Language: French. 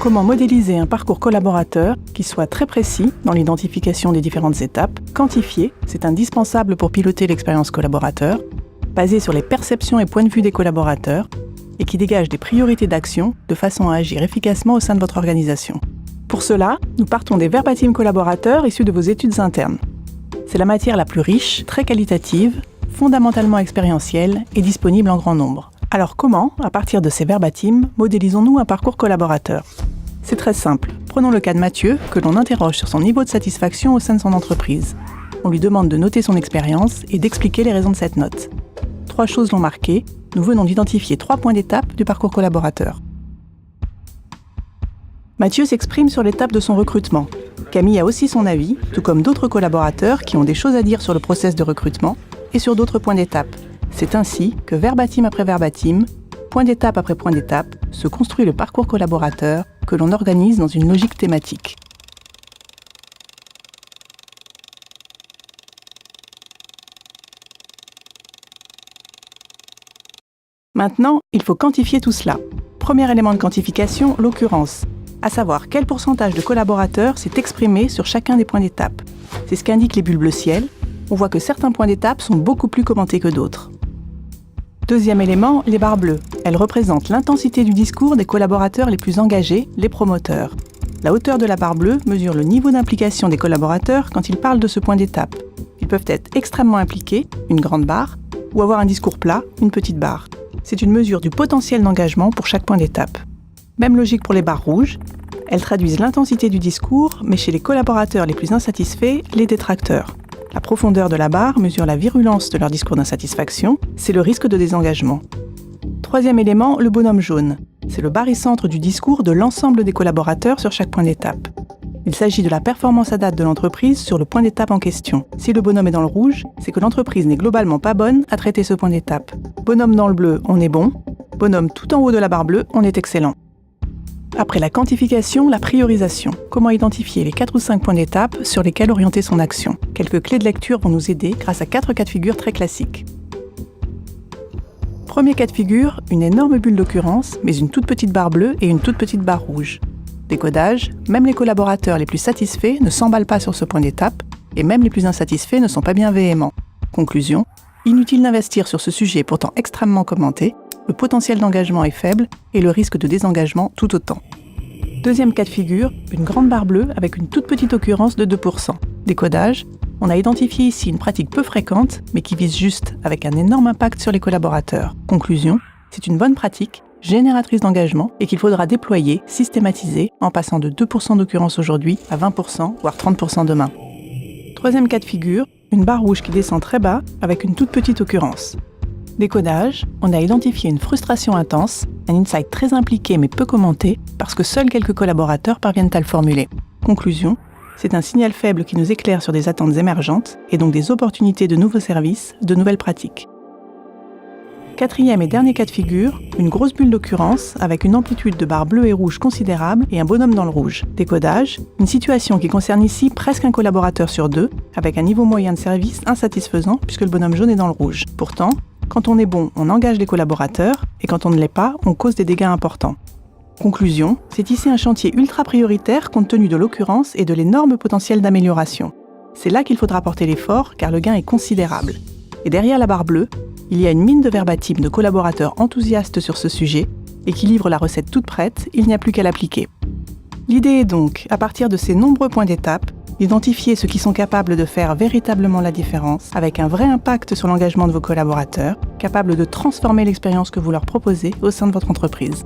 Comment modéliser un parcours collaborateur qui soit très précis dans l'identification des différentes étapes, quantifié, c'est indispensable pour piloter l'expérience collaborateur, basé sur les perceptions et points de vue des collaborateurs, et qui dégage des priorités d'action de façon à agir efficacement au sein de votre organisation. Pour cela, nous partons des verbatim collaborateurs issus de vos études internes. C'est la matière la plus riche, très qualitative, fondamentalement expérientielle et disponible en grand nombre. Alors comment, à partir de ces verbatim, modélisons-nous un parcours collaborateur ? C'est très simple. Prenons le cas de Mathieu, que l'on interroge sur son niveau de satisfaction au sein de son entreprise. On lui demande de noter son expérience et d'expliquer les raisons de cette note. 3 choses l'ont marqué. Nous venons d'identifier 3 points d'étape du parcours collaborateur. Mathieu s'exprime sur l'étape de son recrutement. Camille a aussi son avis, tout comme d'autres collaborateurs qui ont des choses à dire sur le process de recrutement et sur d'autres points d'étape. C'est ainsi que verbatim après verbatim, point d'étape après point d'étape, se construit le parcours collaborateur que l'on organise dans une logique thématique. Maintenant, il faut quantifier tout cela. Premier élément de quantification, l'occurrence, à savoir quel pourcentage de collaborateurs s'est exprimé sur chacun des points d'étape. C'est ce qu'indiquent les bulles bleu ciel. On voit que certains points d'étape sont beaucoup plus commentés que d'autres. Deuxième élément, les barres bleues. Elles représentent l'intensité du discours des collaborateurs les plus engagés, les promoteurs. La hauteur de la barre bleue mesure le niveau d'implication des collaborateurs quand ils parlent de ce point d'étape. Ils peuvent être extrêmement impliqués, une grande barre, ou avoir un discours plat, une petite barre. C'est une mesure du potentiel d'engagement pour chaque point d'étape. Même logique pour les barres rouges. Elles traduisent l'intensité du discours, mais chez les collaborateurs les plus insatisfaits, les détracteurs. La profondeur de la barre mesure la virulence de leur discours d'insatisfaction, c'est le risque de désengagement. Troisième élément, le bonhomme jaune. C'est le barycentre du discours de l'ensemble des collaborateurs sur chaque point d'étape. Il s'agit de la performance à date de l'entreprise sur le point d'étape en question. Si le bonhomme est dans le rouge, c'est que l'entreprise n'est globalement pas bonne à traiter ce point d'étape. Bonhomme dans le bleu, on est bon. Bonhomme tout en haut de la barre bleue, on est excellent. Après la quantification, la priorisation. Comment identifier les 4 ou 5 points d'étape sur lesquels orienter son action ? Quelques clés de lecture vont nous aider grâce à 4 cas de figure très classiques. Premier cas de figure, une énorme bulle d'occurrence, mais une toute petite barre bleue et une toute petite barre rouge. Décodage, même les collaborateurs les plus satisfaits ne s'emballent pas sur ce point d'étape, et même les plus insatisfaits ne sont pas bien véhéments. Conclusion, inutile d'investir sur ce sujet pourtant extrêmement commenté, le potentiel d'engagement est faible et le risque de désengagement tout autant. Deuxième cas de figure, une grande barre bleue avec une toute petite occurrence de 2%. Décodage, on a identifié ici une pratique peu fréquente, mais qui vise juste avec un énorme impact sur les collaborateurs. Conclusion, c'est une bonne pratique, génératrice d'engagement et qu'il faudra déployer, systématiser, en passant de 2% d'occurrence aujourd'hui à 20%, voire 30% demain. Troisième cas de figure, une barre rouge qui descend très bas avec une toute petite occurrence. Décodage, on a identifié une frustration intense, un insight très impliqué mais peu commenté, parce que seuls quelques collaborateurs parviennent à le formuler. Conclusion, c'est un signal faible qui nous éclaire sur des attentes émergentes et donc des opportunités de nouveaux services, de nouvelles pratiques. Quatrième et dernier cas de figure, une grosse bulle d'occurrence avec une amplitude de barres bleues et rouges considérable et un bonhomme dans le rouge. Décodage, une situation qui concerne ici presque un collaborateur sur 2, avec un niveau moyen de service insatisfaisant puisque le bonhomme jaune est dans le rouge. Pourtant, quand on est bon, on engage les collaborateurs, et quand on ne l'est pas, on cause des dégâts importants. Conclusion, c'est ici un chantier ultra prioritaire compte tenu de l'occurrence et de l'énorme potentiel d'amélioration. C'est là qu'il faudra porter l'effort, car le gain est considérable. Et derrière la barre bleue, il y a une mine de verbatim de collaborateurs enthousiastes sur ce sujet, et qui livrent la recette toute prête, il n'y a plus qu'à l'appliquer. L'idée est donc, à partir de ces nombreux points d'étape, d'identifier ceux qui sont capables de faire véritablement la différence, avec un vrai impact sur l'engagement de vos collaborateurs, capables de transformer l'expérience que vous leur proposez au sein de votre entreprise.